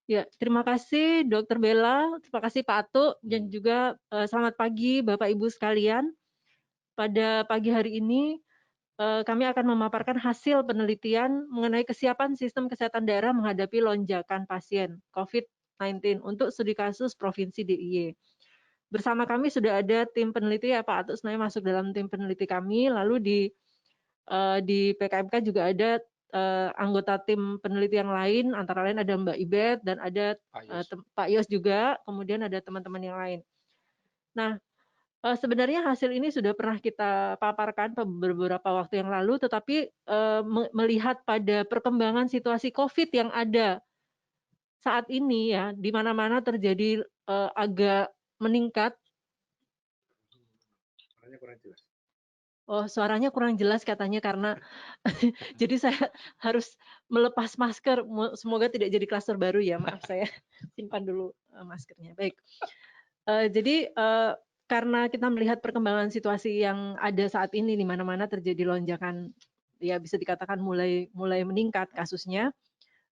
Ya, terima kasih Dokter Bella, terima kasih Pak Atuk, dan juga selamat pagi Bapak Ibu sekalian. Pada pagi hari ini kami akan memaparkan hasil penelitian mengenai kesiapan sistem kesehatan daerah menghadapi lonjakan pasien COVID-19 untuk studi kasus Provinsi DIY. Bersama kami sudah ada tim peneliti ya Pak Atuk sebenarnya masuk dalam tim peneliti kami, lalu di PKMK juga ada anggota tim peneliti yang lain, antara lain ada Mbak Ibet dan ada Pak Yos juga, kemudian ada teman-teman yang lain. Nah, sebenarnya hasil ini sudah pernah kita paparkan beberapa waktu yang lalu, tetapi melihat pada perkembangan situasi COVID yang ada saat ini ya, di mana-mana terjadi agak meningkat. Oh, suaranya kurang jelas katanya karena jadi saya harus melepas masker. Semoga tidak jadi klaster baru ya. Maaf saya simpan dulu maskernya. Baik. Jadi karena kita melihat perkembangan situasi yang ada saat ini di mana-mana terjadi lonjakan ya bisa dikatakan mulai meningkat kasusnya,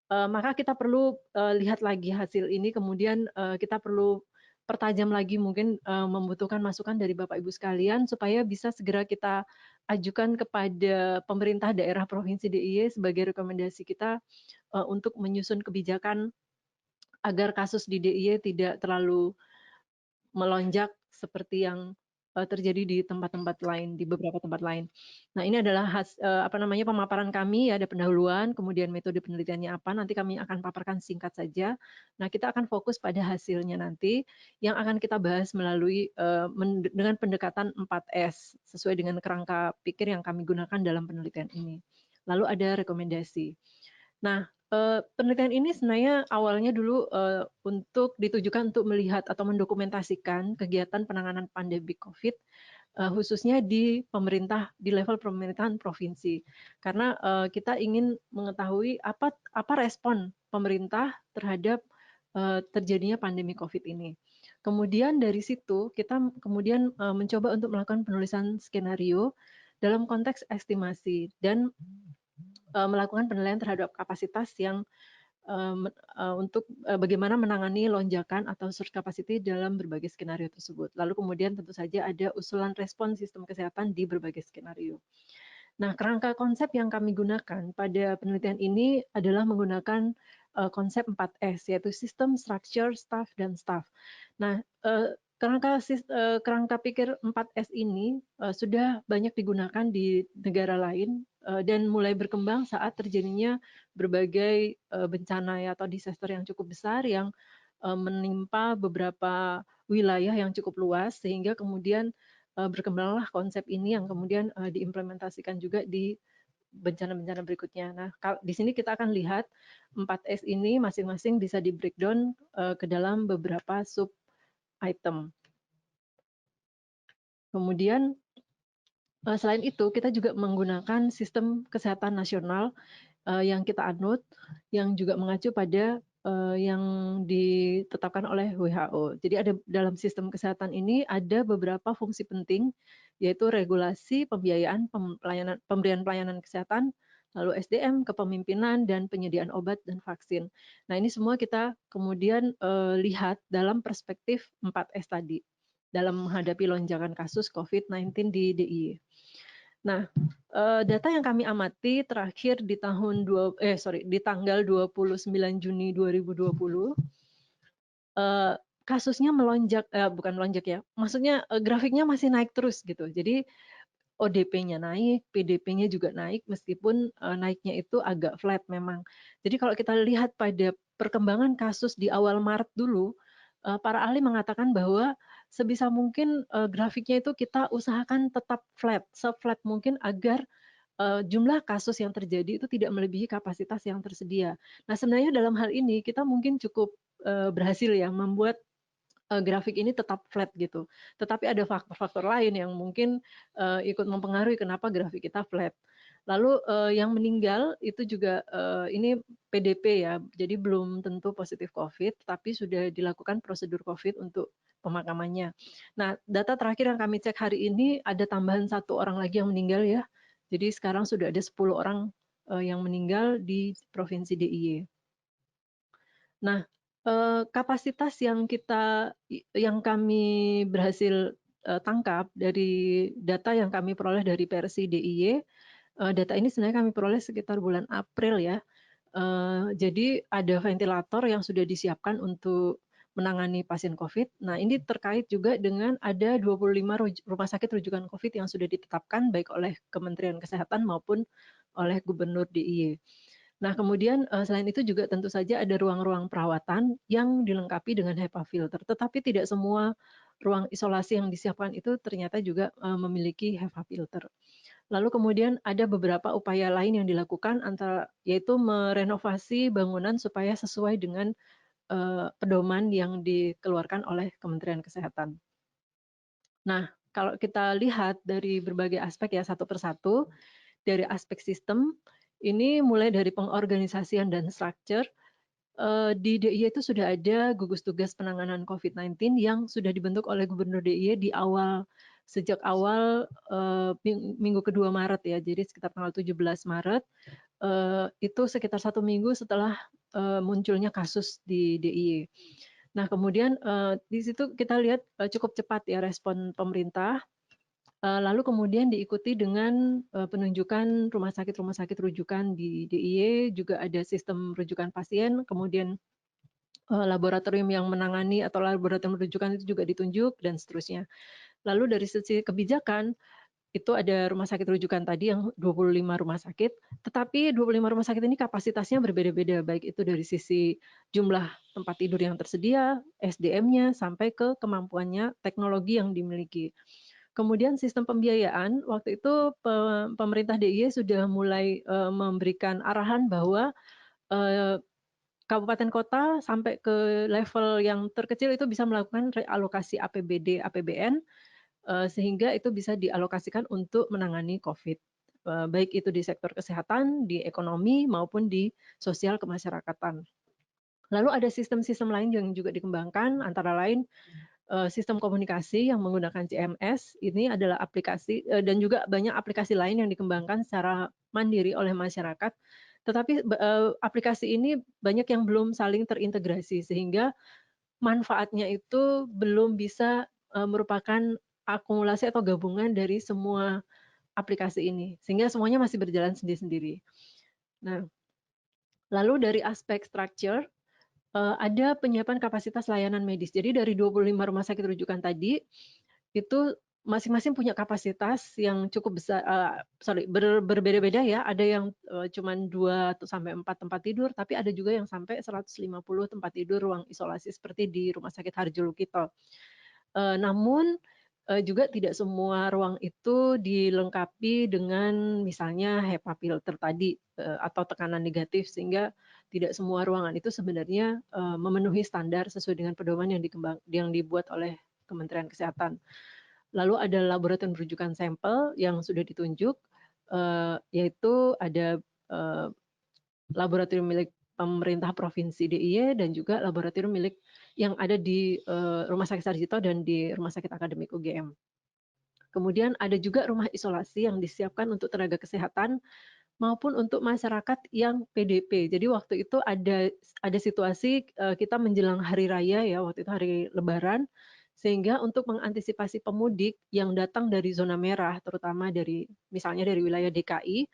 maka kita perlu lihat lagi hasil ini kemudian kita perlu pertajam lagi mungkin membutuhkan masukan dari Bapak Ibu sekalian supaya bisa segera kita ajukan kepada pemerintah daerah Provinsi DIY sebagai rekomendasi kita untuk menyusun kebijakan agar kasus di DIY tidak terlalu melonjak seperti yang terjadi di tempat-tempat lain, di beberapa tempat lain. Nah, ini adalah pemaparan kami, ada pendahuluan, kemudian metode penelitiannya apa, nanti kami akan paparkan singkat saja. Nah, kita akan fokus pada hasilnya nanti, yang akan kita bahas melalui dengan pendekatan 4S, sesuai dengan kerangka pikir yang kami gunakan dalam penelitian ini. Lalu ada rekomendasi. Nah, penelitian ini sebenarnya awalnya dulu ditujukan untuk melihat atau mendokumentasikan kegiatan penanganan pandemi COVID, khususnya di level pemerintahan provinsi. Karena kita ingin mengetahui apa respon pemerintah terhadap terjadinya pandemi COVID ini. Kemudian dari situ kita kemudian mencoba untuk melakukan penulisan skenario dalam konteks estimasi dan melakukan penilaian terhadap kapasitas yang untuk bagaimana menangani lonjakan atau surge capacity dalam berbagai skenario tersebut. Lalu kemudian tentu saja ada usulan respon sistem kesehatan di berbagai skenario. Nah, kerangka konsep yang kami gunakan pada penelitian ini adalah menggunakan konsep 4S, yaitu System, Structure, Staff, dan Staff. Nah, kerangka pikir 4S ini sudah banyak digunakan di negara lain dan mulai berkembang saat terjadinya berbagai bencana ya, atau disaster yang cukup besar yang menimpa beberapa wilayah yang cukup luas, sehingga kemudian berkembanglah konsep ini yang kemudian diimplementasikan juga di bencana-bencana berikutnya. Nah, di sini kita akan lihat 4S ini masing-masing bisa di breakdown ke dalam beberapa sub item. Kemudian selain itu kita juga menggunakan sistem kesehatan nasional yang kita anut, yang juga mengacu pada yang ditetapkan oleh WHO. Jadi ada dalam sistem kesehatan ini ada beberapa fungsi penting, yaitu regulasi, pembiayaan, pemberian pelayanan kesehatan, lalu SDM, kepemimpinan, dan penyediaan obat dan vaksin. Nah, ini semua kita kemudian lihat dalam perspektif 4S tadi, dalam menghadapi lonjakan kasus COVID-19 di DIY. Nah, data yang kami amati terakhir di tanggal 29 Juni 2020, kasusnya melonjak, bukan melonjak ya, maksudnya grafiknya masih naik terus gitu. Jadi ODP-nya naik, PDP-nya juga naik, meskipun naiknya itu agak flat memang. Jadi kalau kita lihat pada perkembangan kasus di awal Maret dulu, para ahli mengatakan bahwa sebisa mungkin grafiknya itu kita usahakan tetap flat, se-flat mungkin agar jumlah kasus yang terjadi itu tidak melebihi kapasitas yang tersedia. Nah, sebenarnya dalam hal ini kita mungkin cukup berhasil ya membuat grafik ini tetap flat gitu. Tetapi ada faktor-faktor lain yang mungkin ikut mempengaruhi kenapa grafik kita flat. Lalu yang meninggal itu juga ini PDP ya, jadi belum tentu positif COVID, tapi sudah dilakukan prosedur COVID untuk pemakamannya. Nah, data terakhir yang kami cek hari ini ada tambahan 1 orang lagi yang meninggal ya. Jadi sekarang sudah ada 10 orang yang meninggal di Provinsi DIY. Nah, Kapasitas yang kami berhasil, tangkap dari data yang kami peroleh dari Persi DIY, data ini sebenarnya kami peroleh sekitar bulan April ya. Jadi ada ventilator yang sudah disiapkan untuk menangani pasien COVID. Nah, ini terkait juga dengan ada 25 rumah sakit rujukan COVID yang sudah ditetapkan baik oleh Kementerian Kesehatan maupun oleh Gubernur DIY. Nah, kemudian, selain itu juga tentu saja ada ruang-ruang perawatan yang dilengkapi dengan HEPA filter, tetapi tidak semua ruang isolasi yang disiapkan itu ternyata juga, memiliki HEPA filter. Lalu kemudian ada beberapa upaya lain yang dilakukan yaitu merenovasi bangunan supaya sesuai dengan, pedoman yang dikeluarkan oleh Kementerian Kesehatan. Nah, kalau kita lihat dari berbagai aspek ya satu persatu, dari aspek sistem, ini mulai dari pengorganisasian dan structure, di DIY itu sudah ada gugus tugas penanganan COVID-19 yang sudah dibentuk oleh Gubernur DIY sejak awal, minggu kedua Maret ya, jadi sekitar tanggal 17 Maret, itu sekitar 1 minggu setelah, munculnya kasus di DIY. Nah kemudian, di situ kita lihat, cukup cepat ya respon pemerintah, lalu kemudian diikuti dengan, penunjukan rumah sakit rujukan di DIY, juga ada sistem rujukan pasien, kemudian, laboratorium yang menangani atau laboratorium rujukan itu juga ditunjuk dan seterusnya. Lalu dari sisi kebijakan, itu ada rumah sakit rujukan tadi yang 25 rumah sakit, tetapi 25 rumah sakit ini kapasitasnya berbeda-beda, baik itu dari sisi jumlah tempat tidur yang tersedia, SDM-nya, sampai ke kemampuannya, teknologi yang dimiliki. Kemudian sistem pembiayaan, waktu itu pemerintah DIY sudah mulai, memberikan arahan bahwa, eee, kabupaten kota sampai ke level yang terkecil itu bisa melakukan realokasi APBD, APBN, sehingga itu bisa dialokasikan untuk menangani COVID, baik itu di sektor kesehatan, di ekonomi, maupun di sosial kemasyarakatan. Lalu ada sistem-sistem lain yang juga dikembangkan, antara lain sistem komunikasi yang menggunakan CMS, ini adalah aplikasi dan juga banyak aplikasi lain yang dikembangkan secara mandiri oleh masyarakat. Tetapi aplikasi ini banyak yang belum saling terintegrasi, sehingga manfaatnya itu belum bisa, merupakan akumulasi atau gabungan dari semua aplikasi ini, sehingga semuanya masih berjalan sendiri-sendiri. Nah, lalu dari aspek structure, ada penyiapan kapasitas layanan medis. Jadi dari 25 rumah sakit rujukan tadi, itu masing-masing punya kapasitas yang cukup besar, berbeda-beda ya, ada yang, cuman 2 sampai 4 tempat tidur, tapi ada juga yang sampai 150 tempat tidur ruang isolasi seperti di Rumah Sakit Harjolukito. Namun, juga tidak semua ruang itu dilengkapi dengan misalnya HEPA filter tadi, atau tekanan negatif, sehingga tidak semua ruangan itu sebenarnya, memenuhi standar sesuai dengan pedoman yang dibuat oleh Kementerian Kesehatan. Lalu ada laboratorium rujukan sampel yang sudah ditunjuk, yaitu ada, eee, laboratorium milik pemerintah provinsi DIY dan juga laboratorium milik yang ada di, Rumah Sakit Sarjito dan di Rumah Sakit Akademik UGM. Kemudian ada juga rumah isolasi yang disiapkan untuk tenaga kesehatan maupun untuk masyarakat yang PDP. Jadi waktu itu ada situasi, kita menjelang hari raya ya, waktu itu hari lebaran, sehingga untuk mengantisipasi pemudik yang datang dari zona merah, terutama misalnya dari wilayah DKI,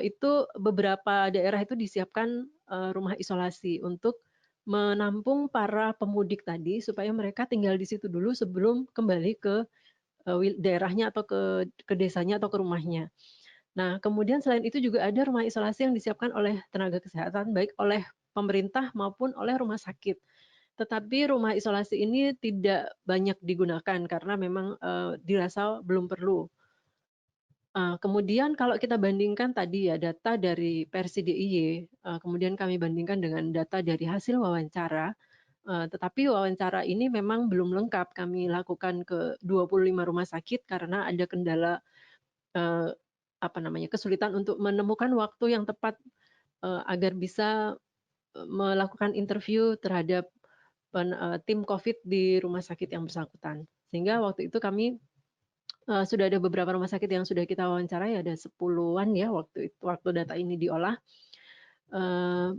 itu beberapa daerah itu disiapkan, rumah isolasi untuk menampung para pemudik tadi, supaya mereka tinggal di situ dulu sebelum kembali ke, daerahnya atau ke desanya atau ke rumahnya. Nah, kemudian selain itu juga ada rumah isolasi yang disiapkan oleh tenaga kesehatan, baik oleh pemerintah maupun oleh rumah sakit. Tetapi rumah isolasi ini tidak banyak digunakan karena memang, dirasa belum perlu. Kemudian kalau kita bandingkan tadi ya data dari Persi DIY, kemudian kami bandingkan dengan data dari hasil wawancara, tetapi wawancara ini memang belum lengkap kami lakukan ke 25 rumah sakit karena ada kendala, eee, apa namanya, kesulitan untuk menemukan waktu yang tepat, agar bisa, melakukan interview terhadap tim COVID di rumah sakit yang bersangkutan. Sehingga waktu itu kami, sudah ada beberapa rumah sakit yang sudah kita wawancarai, ada 10-an ya waktu data ini diolah, eee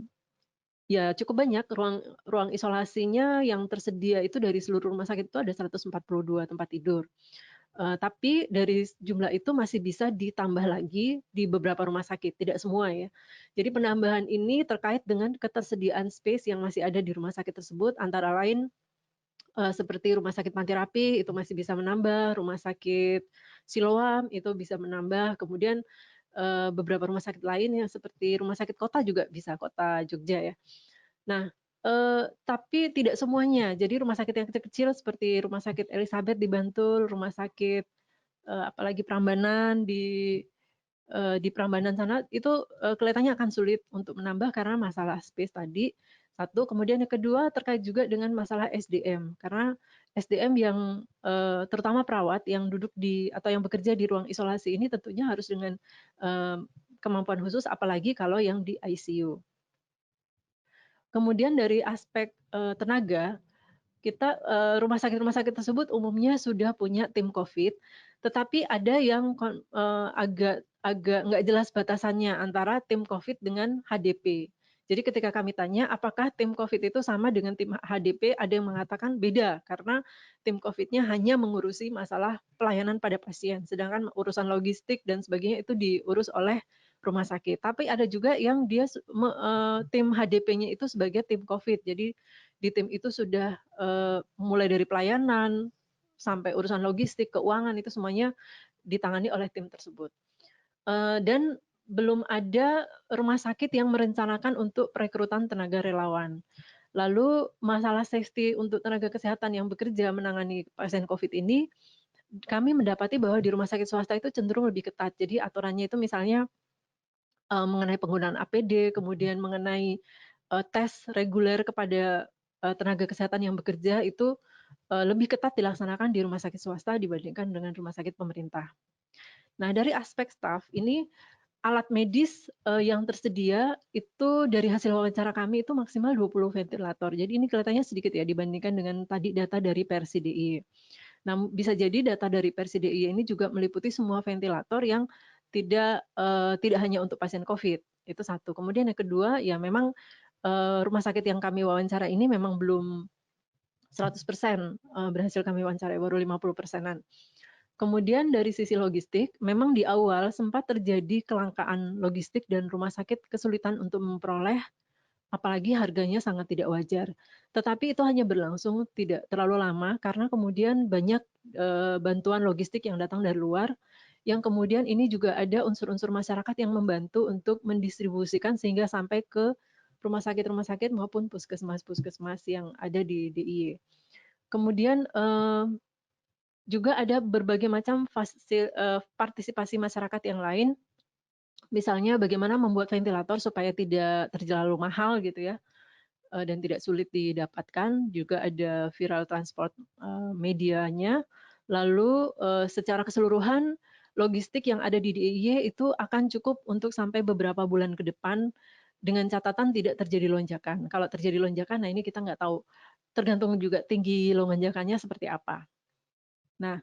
Ya cukup banyak, ruang ruang isolasinya yang tersedia itu dari seluruh rumah sakit itu ada 142 tempat tidur. Tapi dari jumlah itu masih bisa ditambah lagi di beberapa rumah sakit, tidak semua ya. Jadi penambahan ini terkait dengan ketersediaan space yang masih ada di rumah sakit tersebut, antara lain, seperti Rumah Sakit Mantirapi itu masih bisa menambah, Rumah Sakit Siloam itu bisa menambah, kemudian, beberapa rumah sakit lain yang seperti rumah sakit kota juga bisa, kota Jogja ya. Nah, tapi tidak semuanya. Jadi rumah sakit yang kecil-kecil seperti Rumah Sakit Elizabeth di Bantul, Rumah Sakit, apalagi Prambanan di Prambanan sana itu, kelihatannya akan sulit untuk menambah karena masalah space tadi, satu. Kemudian yang kedua terkait juga dengan masalah SDM, karena SDM yang, terutama perawat yang duduk di atau yang bekerja di ruang isolasi ini tentunya harus dengan, eee, kemampuan khusus apalagi kalau yang di ICU. Kemudian dari aspek, tenaga, rumah sakit tersebut umumnya sudah punya tim Covid, tetapi ada yang agak agak nggak jelas batasannya antara tim Covid dengan HDP. Jadi ketika kami tanya, apakah tim Covid itu sama dengan tim HDP, ada yang mengatakan beda, karena tim Covid-nya hanya mengurusi masalah pelayanan pada pasien, sedangkan urusan logistik dan sebagainya itu diurus oleh rumah sakit. Tapi ada juga yang dia tim HDP-nya itu sebagai tim Covid. Jadi di tim itu sudah, mulai dari pelayanan, sampai urusan logistik, keuangan, itu semuanya ditangani oleh tim tersebut. Dan belum ada rumah sakit yang merencanakan untuk perekrutan tenaga relawan. Lalu masalah safety untuk tenaga kesehatan yang bekerja menangani pasien Covid ini, kami mendapati bahwa di rumah sakit swasta itu cenderung lebih ketat. Jadi aturannya itu misalnya, mengenai penggunaan APD, kemudian mengenai, tes reguler kepada, tenaga kesehatan yang bekerja itu, lebih ketat dilaksanakan di rumah sakit swasta dibandingkan dengan rumah sakit pemerintah. Nah, dari aspek staf ini alat medis, yang tersedia itu dari hasil wawancara kami itu maksimal 20 ventilator. Jadi ini kelihatannya sedikit ya dibandingkan dengan tadi data dari PRSI. Nah, bisa jadi data dari PRSI ini juga meliputi semua ventilator yang tidak hanya untuk pasien Covid, itu satu. Kemudian yang kedua, ya memang, rumah sakit yang kami wawancara ini memang belum 100%, berhasil kami wawancarai, baru 50%-an. Kemudian dari sisi logistik, memang di awal sempat terjadi kelangkaan logistik dan rumah sakit kesulitan untuk memperoleh, apalagi harganya sangat tidak wajar. Tetapi itu hanya berlangsung tidak terlalu lama karena kemudian banyak, bantuan logistik yang datang dari luar, yang kemudian ini juga ada unsur-unsur masyarakat yang membantu untuk mendistribusikan sehingga sampai ke rumah sakit maupun puskesmas-puskesmas yang ada di DIY. Kemudian, juga ada berbagai macam partisipasi masyarakat yang lain, misalnya bagaimana membuat ventilator supaya tidak terlalu mahal gitu ya, dan tidak sulit didapatkan, juga ada viral transport, medianya. Lalu, secara keseluruhan logistik yang ada di DIY itu akan cukup untuk sampai beberapa bulan ke depan, dengan catatan tidak terjadi lonjakan. Kalau terjadi lonjakan, nah ini kita nggak tahu, tergantung juga tinggi lonjakannya seperti apa. Nah,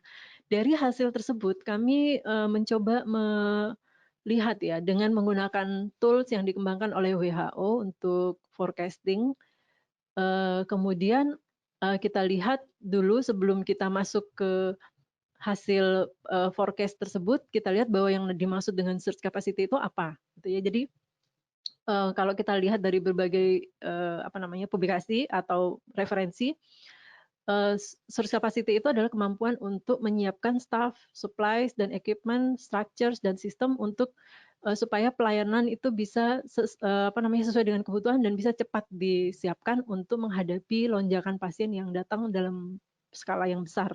dari hasil tersebut kami, mencoba melihat ya, dengan menggunakan tools yang dikembangkan oleh WHO untuk forecasting, kemudian, kita lihat dulu sebelum kita masuk ke hasil, forecast tersebut, kita lihat bahwa yang dimaksud dengan surge capacity itu apa, gitu ya. Jadi, kalau kita lihat dari berbagai, apa namanya, publikasi atau referensi, surge capacity itu adalah kemampuan untuk menyiapkan staff, supplies, dan equipment, structures, dan sistem untuk, supaya pelayanan itu bisa apa namanya, sesuai dengan kebutuhan dan bisa cepat disiapkan untuk menghadapi lonjakan pasien yang datang dalam skala yang besar,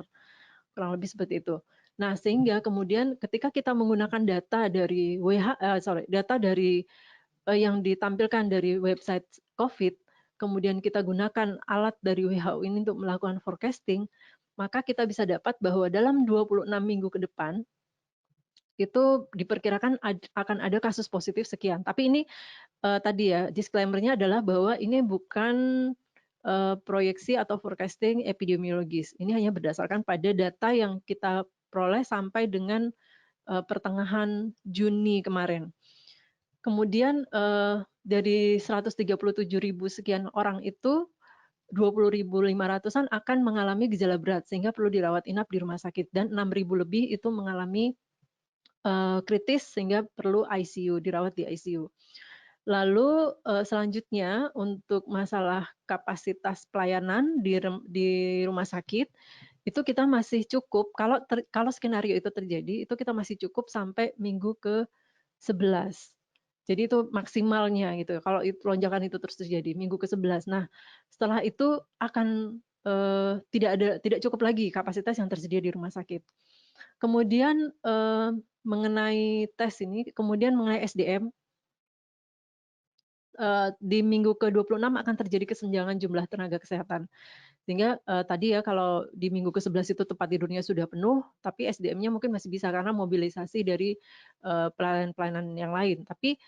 kurang lebih seperti itu. Nah, sehingga kemudian ketika kita menggunakan data dari data dari, yang ditampilkan dari website Covid, kemudian kita gunakan alat dari WHO ini untuk melakukan forecasting, maka kita bisa dapat bahwa dalam 26 minggu ke depan, itu diperkirakan akan ada kasus positif sekian. Tapi ini, tadi ya, disclaimer-nya adalah bahwa ini bukan, proyeksi atau forecasting epidemiologis. Ini hanya berdasarkan pada data yang kita peroleh sampai dengan, pertengahan Juni kemarin. Kemudian dari 137.000 sekian orang itu 20.500-an akan mengalami gejala berat sehingga perlu dirawat inap di rumah sakit, dan 6.000 lebih itu mengalami kritis sehingga perlu ICU, dirawat di ICU. Lalu selanjutnya untuk masalah kapasitas pelayanan di rumah sakit, itu kita masih cukup kalau skenario itu terjadi, itu kita masih cukup sampai minggu ke-11. Jadi itu maksimalnya gitu, kalau lonjakan itu terus terjadi, minggu ke-11. Nah, setelah itu akan tidak cukup lagi kapasitas yang tersedia di rumah sakit. Kemudian mengenai tes ini, kemudian mengenai SDM, di minggu ke-26 akan terjadi kesenjangan jumlah tenaga kesehatan. Sehingga tadi ya kalau di minggu ke-11 itu tempat tidurnya sudah penuh, tapi SDM-nya mungkin masih bisa karena mobilisasi dari pelayanan-pelayanan yang lain. Tapi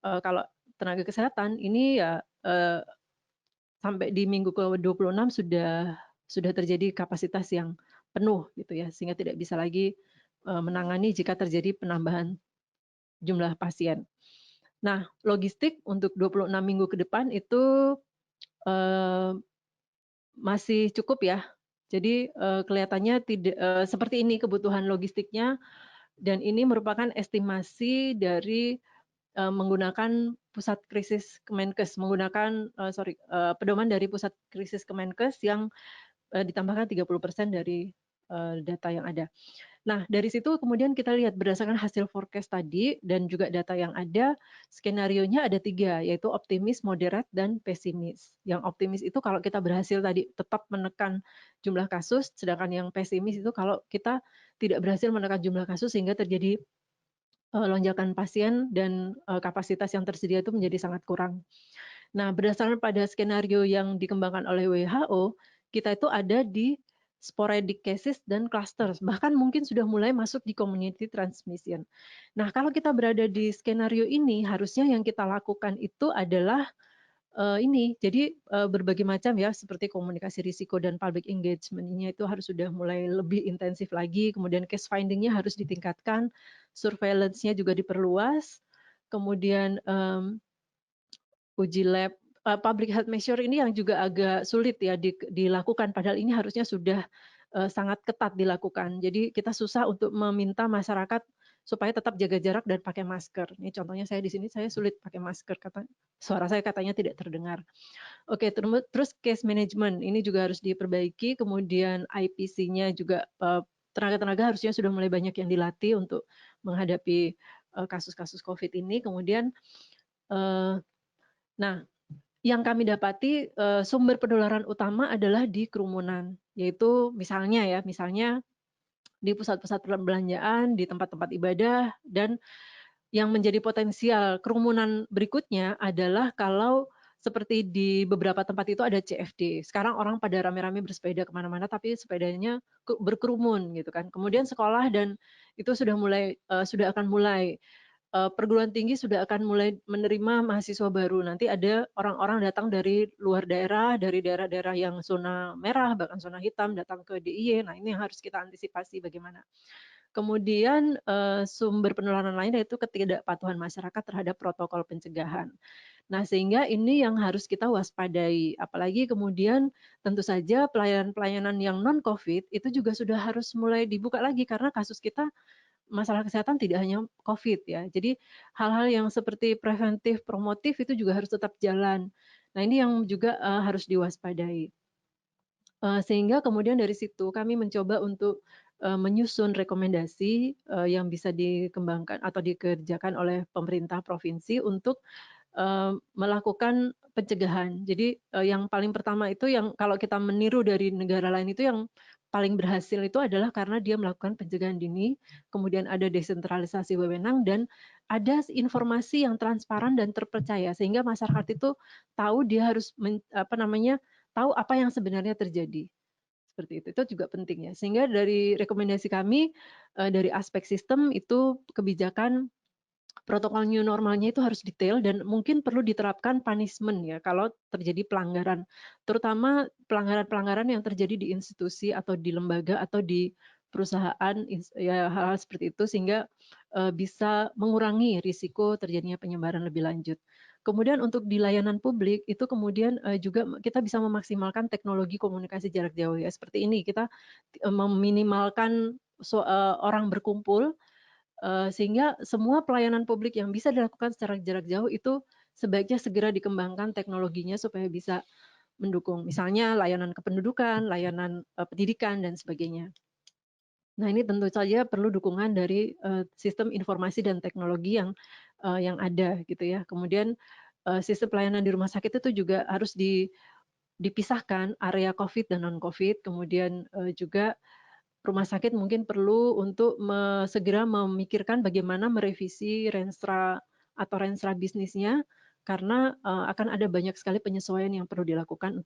kalau tenaga kesehatan ini ya sampai di minggu ke-26 sudah terjadi kapasitas yang penuh gitu ya, sehingga tidak bisa lagi menangani jika terjadi penambahan jumlah pasien. Nah, logistik untuk 26 minggu ke depan itu masih cukup ya. Jadi kelihatannya tidak seperti ini kebutuhan logistiknya, dan ini merupakan estimasi dari menggunakan pusat krisis Kemenkes, menggunakan pedoman dari pusat krisis Kemenkes yang ditambahkan 30% dari data yang ada. Nah, dari situ kemudian kita lihat berdasarkan hasil forecast tadi dan juga data yang ada, skenarionya ada 3, yaitu optimis, moderat, dan pesimis. Yang optimis itu kalau kita berhasil tadi tetap menekan jumlah kasus, sedangkan yang pesimis itu kalau kita tidak berhasil menekan jumlah kasus sehingga terjadi lonjakan pasien dan kapasitas yang tersedia itu menjadi sangat kurang. Nah, berdasarkan pada skenario yang dikembangkan oleh WHO, kita itu ada di sporadic cases dan clusters, bahkan mungkin sudah mulai masuk di community transmission. Nah, kalau kita berada di skenario ini, harusnya yang kita lakukan itu adalah ini, jadi berbagai macam ya, seperti komunikasi risiko dan public engagement-nya itu harus sudah mulai lebih intensif lagi, kemudian case finding-nya harus ditingkatkan, surveillance-nya juga diperluas, kemudian uji lab, public health measure ini yang juga agak sulit ya dilakukan, padahal ini harusnya sudah sangat ketat dilakukan. Jadi kita susah untuk meminta masyarakat supaya tetap jaga jarak dan pakai masker. Ini contohnya saya di sini, saya sulit pakai masker, suara saya katanya tidak terdengar. Oke, terus case management ini juga harus diperbaiki, kemudian IPC-nya juga tenaga-tenaga harusnya sudah mulai banyak yang dilatih untuk menghadapi kasus-kasus COVID ini. Kemudian, nah, yang kami dapati sumber penularan utama adalah di kerumunan, yaitu misalnya di pusat-pusat perbelanjaan, di tempat-tempat ibadah, dan yang menjadi potensial kerumunan berikutnya adalah kalau seperti di beberapa tempat itu ada CFD. Sekarang orang pada rame-rame bersepeda kemana-mana, tapi sepedanya berkerumun gitu kan. Kemudian sekolah dan itu sudah akan mulai perguruan tinggi sudah akan mulai menerima mahasiswa baru. Nanti ada orang-orang datang dari luar daerah, dari daerah-daerah yang zona merah, bahkan zona hitam, datang ke DIY. Nah, ini yang harus kita antisipasi bagaimana. Kemudian sumber penularan lain yaitu ketidakpatuhan masyarakat terhadap protokol pencegahan. Nah, sehingga ini yang harus kita waspadai. Apalagi kemudian tentu saja pelayanan-pelayanan yang non-COVID itu juga sudah harus mulai dibuka lagi karena kasus kita masalah kesehatan tidak hanya COVID ya. Jadi hal-hal yang seperti preventif, promotif itu juga harus tetap jalan. Nah, ini yang juga harus diwaspadai. Sehingga kemudian dari situ kami mencoba untuk menyusun rekomendasi yang bisa dikembangkan atau dikerjakan oleh pemerintah provinsi untuk melakukan pencegahan. Jadi yang paling pertama itu yang kalau kita meniru dari negara lain itu yang paling berhasil itu adalah karena dia melakukan pencegahan dini, kemudian ada desentralisasi wewenang dan ada informasi yang transparan dan terpercaya sehingga masyarakat itu tahu dia harus tahu apa yang sebenarnya terjadi. Seperti itu juga penting ya. Sehingga dari rekomendasi kami dari aspek sistem itu kebijakan protokol new normalnya itu harus detail dan mungkin perlu diterapkan punishment ya kalau terjadi pelanggaran, terutama pelanggaran-pelanggaran yang terjadi di institusi atau di lembaga atau di perusahaan, ya hal-hal seperti itu sehingga bisa mengurangi risiko terjadinya penyebaran lebih lanjut. Kemudian untuk di layanan publik itu kemudian juga kita bisa memaksimalkan teknologi komunikasi jarak jauh ya seperti ini kita meminimalkan orang berkumpul sehingga semua pelayanan publik yang bisa dilakukan secara jarak jauh itu sebaiknya segera dikembangkan teknologinya supaya bisa mendukung misalnya layanan kependudukan, layanan pendidikan dan sebagainya. Nah, ini tentu saja perlu dukungan dari sistem informasi dan teknologi yang ada gitu ya. Kemudian sistem pelayanan di rumah sakit itu juga harus dipisahkan area COVID dan non-COVID. Kemudian juga rumah sakit mungkin perlu untuk segera memikirkan bagaimana merevisi renstra atau renstra bisnisnya karena akan ada banyak sekali penyesuaian yang perlu dilakukan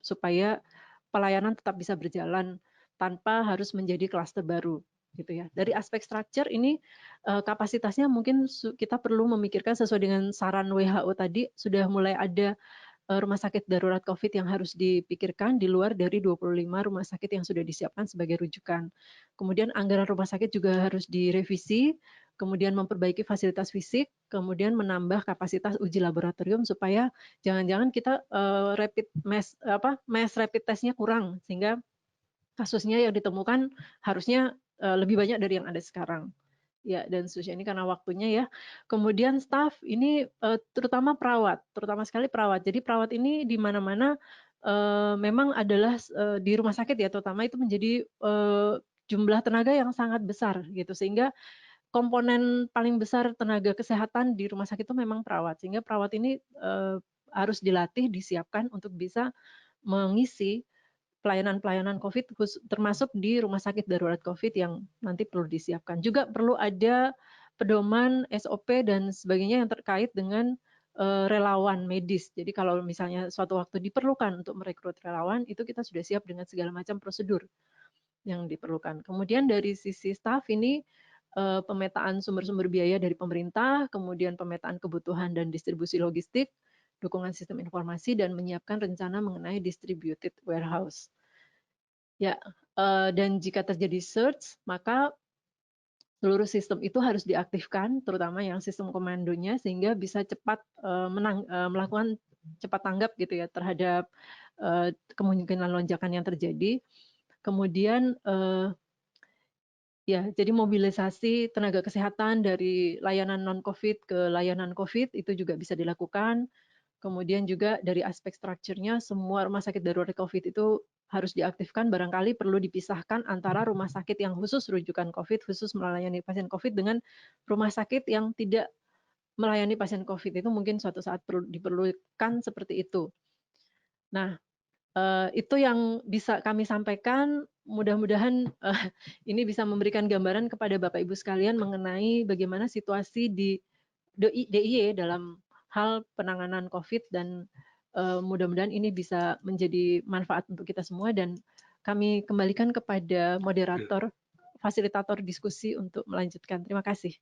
supaya pelayanan tetap bisa berjalan tanpa harus menjadi klaster baru gitu ya. Dari aspek structure ini kapasitasnya mungkin kita perlu memikirkan sesuai dengan saran WHO tadi sudah mulai ada rumah sakit darurat COVID yang harus dipikirkan di luar dari 25 rumah sakit yang sudah disiapkan sebagai rujukan. Kemudian anggaran rumah sakit juga harus direvisi, kemudian memperbaiki fasilitas fisik, kemudian menambah kapasitas uji laboratorium supaya jangan-jangan kita mass rapid testnya kurang sehingga kasusnya yang ditemukan harusnya lebih banyak dari yang ada sekarang. Ya, dan seterusnya ini karena waktunya ya. Kemudian staf ini terutama perawat, terutama sekali perawat. Jadi perawat ini di mana-mana memang adalah di rumah sakit ya, terutama itu menjadi jumlah tenaga yang sangat besar gitu. Sehingga komponen paling besar tenaga kesehatan di rumah sakit itu memang perawat. Sehingga perawat ini harus dilatih, disiapkan untuk bisa mengisi pelayanan-pelayanan COVID termasuk di rumah sakit darurat COVID yang nanti perlu disiapkan. Juga perlu ada pedoman SOP dan sebagainya yang terkait dengan relawan medis. Jadi kalau misalnya suatu waktu diperlukan untuk merekrut relawan, itu kita sudah siap dengan segala macam prosedur yang diperlukan. Kemudian dari sisi staf ini pemetaan sumber-sumber biaya dari pemerintah, kemudian pemetaan kebutuhan dan distribusi logistik, dukungan sistem informasi, dan menyiapkan rencana mengenai distributed warehouse. Ya, dan jika terjadi surge, maka seluruh sistem itu harus diaktifkan, terutama yang sistem komandonya, sehingga bisa cepat melakukan cepat tanggap gitu ya terhadap kemungkinan lonjakan yang terjadi. Kemudian ya, jadi mobilisasi tenaga kesehatan dari layanan non-COVID ke layanan COVID itu juga bisa dilakukan. Kemudian juga dari aspek strukturnya semua rumah sakit darurat COVID itu harus diaktifkan, barangkali perlu dipisahkan antara rumah sakit yang khusus rujukan COVID, khusus melayani pasien COVID dengan rumah sakit yang tidak melayani pasien COVID itu mungkin suatu saat perlu diperlukan seperti itu. Nah, itu yang bisa kami sampaikan, mudah-mudahan ini bisa memberikan gambaran kepada Bapak Ibu sekalian mengenai bagaimana situasi di DIY dalam hal penanganan COVID dan mudah-mudahan ini bisa menjadi manfaat untuk kita semua dan kami kembalikan kepada moderator, fasilitator diskusi untuk melanjutkan. Terima kasih.